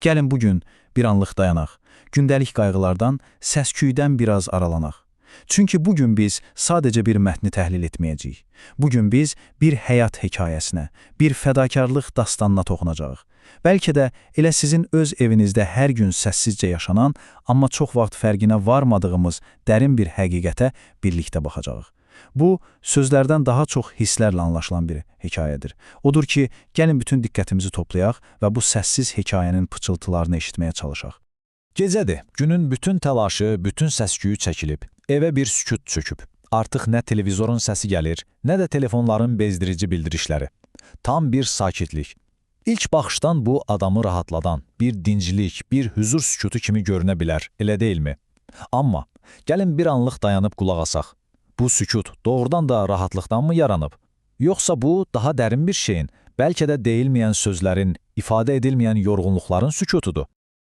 Gəlin bugün bir anlıq dayanaq, gündəlik qayğılardan, səs-küydən biraz aralanaq. Çünki bugün biz sadəcə bir mətni təhlil etməyəcəyik. Bugün biz bir həyat hekayəsinə, bir fədakarlıq dastanına toxunacağıq. Bəlkə də elə sizin öz evinizdə hər gün səssizcə yaşanan, amma çox vaxt fərqinə varmadığımız dərin bir həqiqətə birlikdə baxacağıq. Bu, sözlərdən daha çox hisslərlə anlaşılan bir hekayədir. Odur ki, gəlin bütün diqqətimizi toplayaq və bu səssiz hekayənin pıçıltılarını eşitməyə çalışaq. Gecədir, günün bütün təlaşı, bütün səsküyü çəkilib, evə bir sükut çöküb. Artıq nə televizorun səsi gəlir, nə də telefonların bezdirici bildirişləri. Tam bir sakitlik. İlk baxışdan bu adamı rahatladan, bir dincilik, bir hüzur sükutu kimi görünə bilər, elə deyilmi? Amma gəlin bir anlıq dayanıb qulaq asaq. Bu sükut doğrudan da rahatlıqdanmı yaranıb? Yoxsa bu daha dərin bir şeyin, bəlkə də deyilməyən sözlərin, ifadə edilməyən yorğunluqların sükutudur?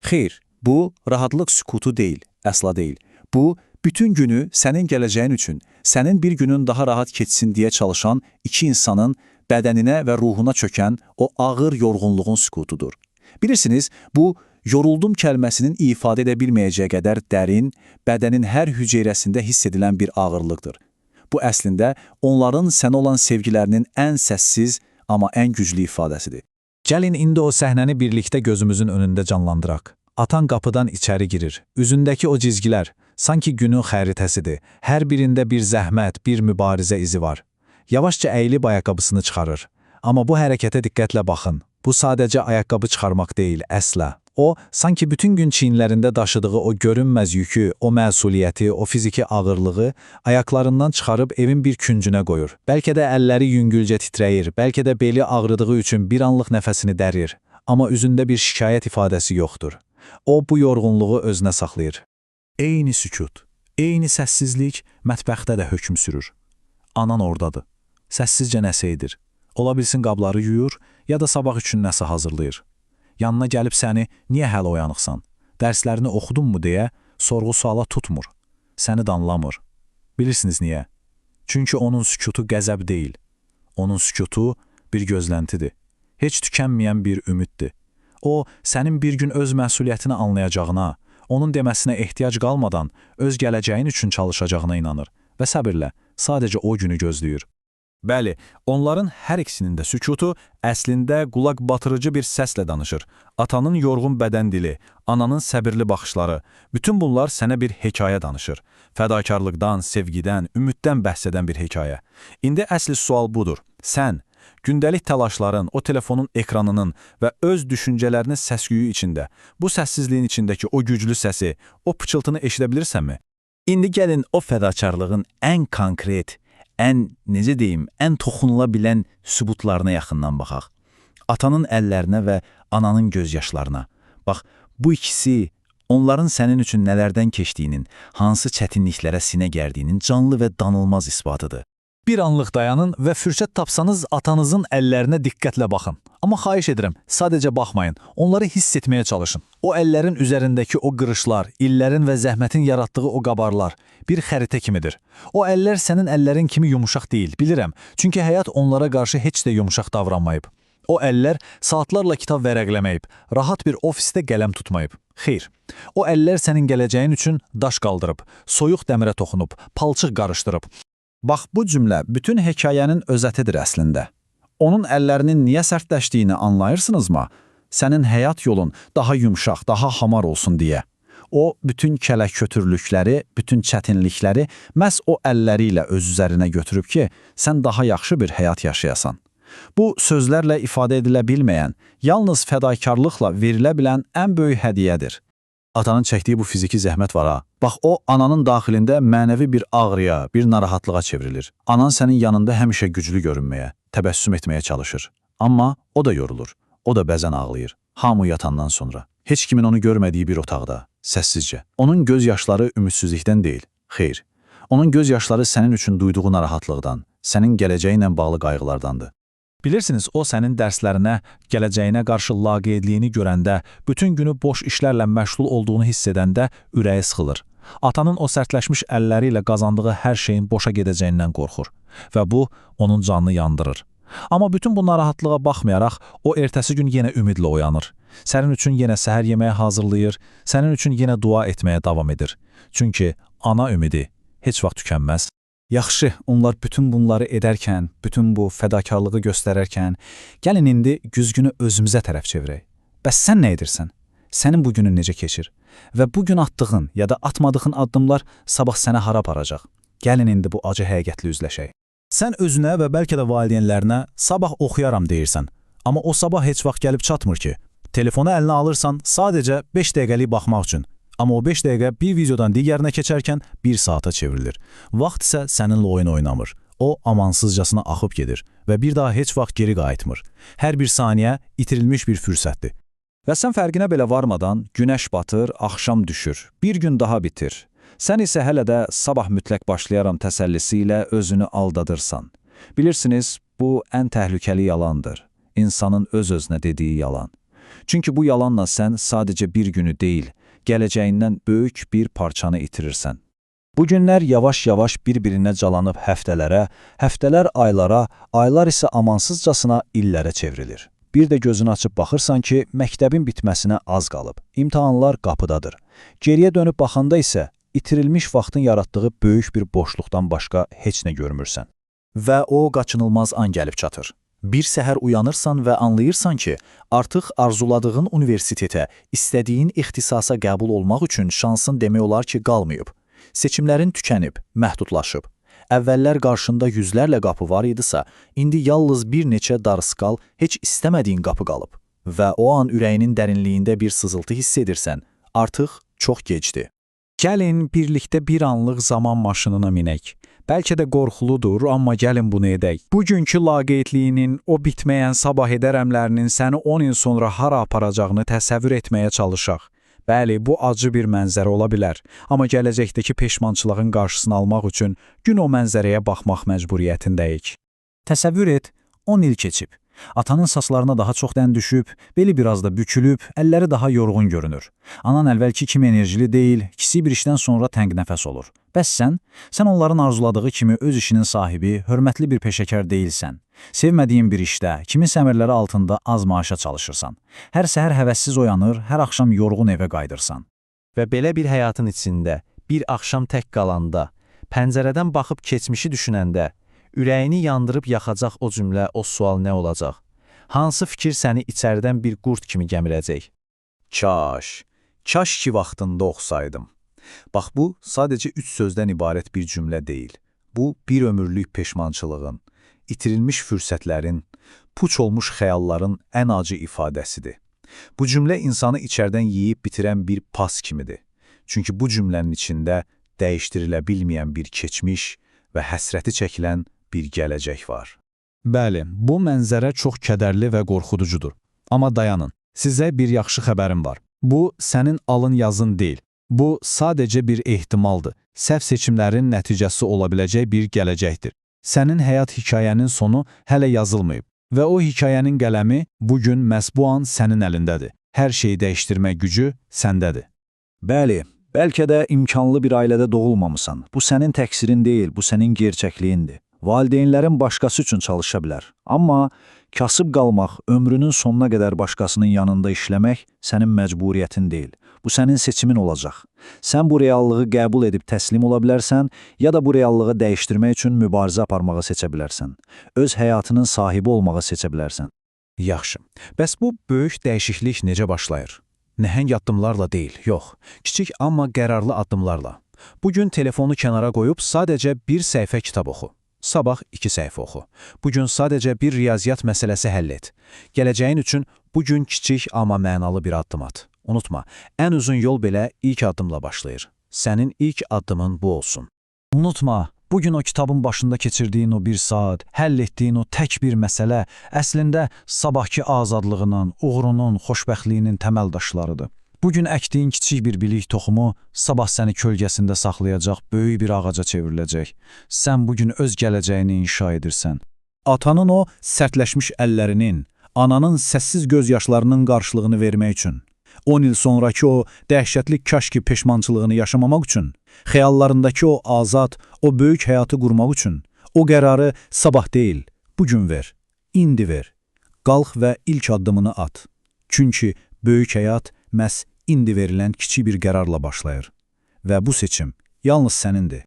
Xeyr, bu rahatlıq sükutu deyil, əsla deyil. Bu, bütün günü sənin gələcəyin üçün, sənin bir günün daha rahat keçsin deyə çalışan iki insanın bədəninə və ruhuna çökən o ağır yorğunluğun sükutudur. Bilirsiniz, bu, yoruldum kəlməsinin ifadə edə bilməyəcəyi qədər dərin, bədənin hər hüceyrəsində hiss edilən bir ağırlıqdır. Bu, əslində, onların sənə olan sevgilərinin ən səssiz, amma ən güclü ifadəsidir. Gəlin indi o səhnəni birlikdə gözümüzün önündə canlandıraq. Atan qapıdan içəri girir. Üzündəki o cizgilər, sanki günün xəritəsidir. Hər birində bir zəhmət, bir mübarizə izi var. Yavaşca əyilib ayaqqabısını çıxarır. Amma bu hərəkətə diqqətlə baxın. Bu sadəcə ayaqqabı çıxarmaq deyil, əsla. O, sanki bütün gün çiyinlərində daşıdığı o görünməz yükü, o məsuliyyəti, o fiziki ağırlığı ayaqlarından çıxarıb evin bir küncünə qoyur. Bəlkə də əlləri yüngülcə titrəyir, bəlkə də beli ağrıdığı üçün bir anlıq nəfəsini dərir. Amma üzündə bir şikayət ifadəsi yoxdur. O, bu yorğunluğu özünə saxlayır. Eyni sükut, eyni səssizlik mətbəxdə də hökm sürür. Anan oradadır. Səssizcə nəsə edir. Ola bilsin qabları yuyur, ya da sabah üçün nəsə hazırlayır. Yanına gəlib səni, niyə hələ oyanıqsan? Dərslərini oxudunmu deyə sorğu-suala tutmur. Səni danlamır. Bilirsiniz niyə? Çünki onun sükutu qəzəb deyil. Onun sükutu bir gözləntidir. Heç tükənməyən bir ümiddir. O, sənin bir gün öz məsuliyyətini anlayacağına, onun deməsinə ehtiyac qalmadan öz gələcəyin üçün çalışacağına inanır və səbirlə sadəcə o günü gözləyir. Bəli, onların hər ikisinin də sükutu əslində qulaq batırıcı bir səslə danışır. Atanın yorğun bədən dili, ananın səbirli baxışları, bütün bunlar sənə bir hekayə danışır. Fədakarlıqdan, sevgidən, ümiddən bəhs edən bir hekayə. İndi əsli sual budur. Sən, gündəlik təlaşların, o telefonun ekranının və öz düşüncələrinin səsküyü içində, bu səssizliyin içindəki o güclü səsi, o pıçıltını eşidə bilirsənmi? İndi gəlin o fədakarlığın ən konkret, necə deyim, ən toxunula bilən sübutlarına yaxından baxaq. Atanın əllərinə və ananın gözyaşlarına. Bax, bu ikisi onların sənin üçün nələrdən keçdiyinin, hansı çətinliklərə sinə gərdiyinin canlı və danılmaz isbatıdır. Bir anlıq dayanın və fürsət tapsanız atanızın əllərinə diqqətlə baxın. Amma xahiş edirəm, sadəcə baxmayın, onları hiss etməyə çalışın. O əllərin üzərindəki o qırışlar, illərin və zəhmətin yaratdığı o qabarlar bir xəritə kimidir. O əllər sənin əllərin kimi yumuşaq deyil, bilirəm, çünki həyat onlara qarşı heç də yumuşaq davranmayıb. O əllər saatlarla kitab vərəqləməyib, rahat bir ofisdə qələm tutmayıb. Xeyr, o əllər sənin gələcəyin üçün daş qaldırıb, soyuq dəmirə toxunub, palçıq qarışdırıb. Bax, bu cümlə bütün hekayənin özətidir əslində. Onun əllərinin niyə sərtləşdiyini anlayırsınızmı? Sənin həyat yolun daha yumşaq, daha hamar olsun deyə. O, bütün kələk-kötürlükləri, bütün çətinlikləri məhz o əlləri ilə öz üzərinə götürüb ki, sən daha yaxşı bir həyat yaşayasan. Bu, sözlərlə ifadə edilə bilməyən, yalnız fədakarlıqla verilə bilən ən böyük hədiyyədir. Atanın çəkdiyi bu fiziki zəhmət var ha. Bax, o, ananın daxilində mənəvi bir ağrıya, bir narahatlığa çevrilir. Anan sənin yanında həmişə güclü görünməyə, təbəssüm etməyə çalışır. Amma o da yorulur, o da bəzən ağlayır. Hamı yatandan sonra. Heç kimin onu görmədiyi bir otaqda, səssizcə. Onun göz yaşları ümidsizlikdən deyil, xeyr. Onun göz yaşları sənin üçün duyduğu narahatlıqdan, sənin gələcəyi ilə bağlı qayğılardandır. Bilirsiniz, o sənin dərslərinə, gələcəyinə qarşı laqeydliyini görəndə, bütün günü boş işlərlə məşğul olduğunu hiss edəndə ürəyi sıxılır. Atanın o sərtləşmiş əlləri ilə qazandığı hər şeyin boşa gedəcəyindən qorxur və bu, onun canını yandırır. Amma bütün bu narahatlığa baxmayaraq, o ertəsi gün yenə ümidlə oyanır. Sənin üçün yenə səhər yeməyi hazırlayır, sənin üçün yenə dua etməyə davam edir. Çünki ana ümidi heç vaxt tükənməz. Yaxşı, onlar bütün bunları edərkən, bütün bu fədakarlığı göstərərkən, gəlin indi güzgünü özümüzə tərəf çevirək. Bəs sən nə edirsən? Sənin bu günün necə keçir? Və bu gün atdığın ya da atmadığın addımlar sabah səni hara aparacaq? Gəlin indi bu acı həqiqətlə üzləşək. Sən özünə və bəlkə də valideynlərinə sabah oxuyaram deyirsən. Amma o sabah heç vaxt gəlib çatmır ki. Telefonu əlinə alırsan sadəcə 5 dəqiqəlik baxmaq üçün. Amma o 5 dəqiqə bir videodan digərinə keçərkən 1 saata çevrilir. Vaxt isə səninlə oyun oynamır. O amansızcasına axıb gedir və bir daha heç vaxt geri qayıtmır. Hər bir saniyə itirilmiş bir fürsətdir. Və sən fərqinə belə varmadan günəş batır, axşam düşür, bir gün daha bitir. Sən isə hələ də sabah mütləq başlayaram təsəllisi ilə özünü aldadırsan. Bilirsiniz, bu ən təhlükəli yalandır. İnsanın öz-özünə dediyi yalan. Çünki bu yalanla sən sadəcə bir günü deyil, gələcəyindən böyük bir parçanı itirirsən. Bu günlər yavaş-yavaş bir-birinə calanıb həftələrə, həftələr aylara, aylar isə amansızcasına illərə çevrilir. Bir də gözünü açıb baxırsan ki, məktəbin bitməsinə az qalıb. İmtahanlar qapıdadır. Geriyə dönüb baxanda isə itirilmiş vaxtın yaratdığı böyük bir boşluqdan başqa heç nə görmürsən. Və o qaçınılmaz an gəlib çatır. Bir səhər uyanırsan və anlayırsan ki, artıq arzuladığın universitetə, istədiyin ixtisasa qəbul olmaq üçün şansın demək olar ki, qalmayıb. Seçimlərin tükənib, məhdudlaşıb. Əvvəllər qarşında yüzlərlə qapı var idisə, indi yalnız bir neçə darısqal, heç istəmədiyin qapı qalıb. Və o an ürəyinin dərinliyində bir sızıltı hiss edirsən, artıq çox gecdir. Gəlin birlikdə bir anlıq zaman maşınına minək. Bəlkə də qorxuludur, amma gəlin bunu edək. Bugünkü laqeydliyinin, o bitməyən sabah edərəmlərinin səni 10 il sonra hara aparacağını təsəvvür etməyə çalışaq. Bəli, bu acı bir mənzərə ola bilər, amma gələcəkdəki peşmançılığın qarşısını almaq üçün gün o mənzərəyə baxmaq məcburiyyətindəyik. Təsəvvür et, 10 il keçib. Atanın saçlarına daha çox dən düşüb, beli biraz da bükülüb, əlləri daha yorğun görünür. Anan əvvəlki kimi enerjili deyil, kiçik bir işdən sonra təngnəfəs olur. Bəs sən onların arzuladığı kimi öz işinin sahibi, hörmətli bir peşəkar deyilsən. Sevmədiyin bir işdə, kimin səmirləri altında az maaşa çalışırsan. Hər səhər həvəssiz oyanır, hər axşam yorğun evə qayıdırsan. Və belə bir həyatın içində, bir axşam tək qalanda, pəncərədən baxıb keçmişi düşünəndə, ürəyini yandırıb yaxacaq o cümlə, o sual nə olacaq? Hansı fikir səni içəridən bir qurd kimi gəmirəcək? Kaş ki vaxtında oxusaydım. Bax, bu sadəcə 3 sözdən ibarət bir cümlə deyil. Bu, bir ömürlük peşmançılığın, itirilmiş fürsətlərin, puç olmuş xəyalların ən acı ifadəsidir. Bu cümlə insanı içərdən yeyib bitirən bir pas kimidir. Çünki bu cümlənin içində dəyişdirilə bilməyən bir keçmiş və həsrəti çəkilən bir gələcək var. Bəli, bu mənzərə çox kədərli və qorxuducudur. Amma dayanın, sizə bir yaxşı xəbərim var. Bu, sənin alın yazın deyil. Bu, sadəcə bir ehtimaldır. Səhv seçimlərin nəticəsi ola biləcək bir gələcəkdir. Sənin həyat hekayənin sonu hələ yazılmayıb və o hekayənin qələmi bugün məhz bu an sənin əlindədir. Hər şeyi dəyişdirmə gücü səndədir. Bəli, bəlkə də imkanlı bir ailədə doğulmamısan. Bu sənin təqsirin deyil, bu sənin gerçəkliğindir. Valideynlərin başqası üçün çalışa bilər. Amma kasıb qalmaq, ömrünün sonuna qədər başqasının yanında işləmək sənin məcburiyyətin deyil. Bu sənin seçimin olacaq. Sən bu reallığı qəbul edib təslim ola bilərsən, ya da bu reallığı dəyişdirmək üçün mübarizə aparmağı seçə bilərsən. Öz həyatının sahibi olmağı seçə bilərsən. Yaxşı, bəs bu böyük dəyişiklik necə başlayır? Nəhəng addımlarla deyil, yox, kiçik amma qərarlı addımlarla. Bugün telefonu kənara qoyub sadəcə bir səhifə kitab oxu. Sabah 2 səhifə oxu. Bugün sadəcə bir riyaziyyat məsələsi həll et. Gələcəyin üçün bugün kiçik amma mənalı bir addım at. Unutma, ən uzun yol belə ilk addımla başlayır. Sənin ilk addımın bu olsun. Unutma, bugün o kitabın başında keçirdiyin o bir saat, həll etdiyin o tək bir məsələ əslində sabahki azadlığının, uğrunun, xoşbəxtliyinin təməl daşlarıdır. Bugün əkdiyin kiçik bir bilik toxumu sabah səni kölgəsində saxlayacaq böyük bir ağaca çevriləcək. Sən bugün öz gələcəyini inşa edirsən. Atanın o sərtləşmiş əllərinin, ananın səssiz göz yaşlarının qarşılığını vermək üçün, 10 il sonraki o dəhşətli kaşki peşmançılığını yaşamamaq üçün, xəyallarındakı o azad, o böyük həyatı qurmaq üçün, o qərarı sabah deyil, bugün ver, indi ver. Qalx və ilk addımını at. Çünki Böyük həyat məhz indi verilən kiçik bir qərarla başlayır və bu seçim yalnız sənindir.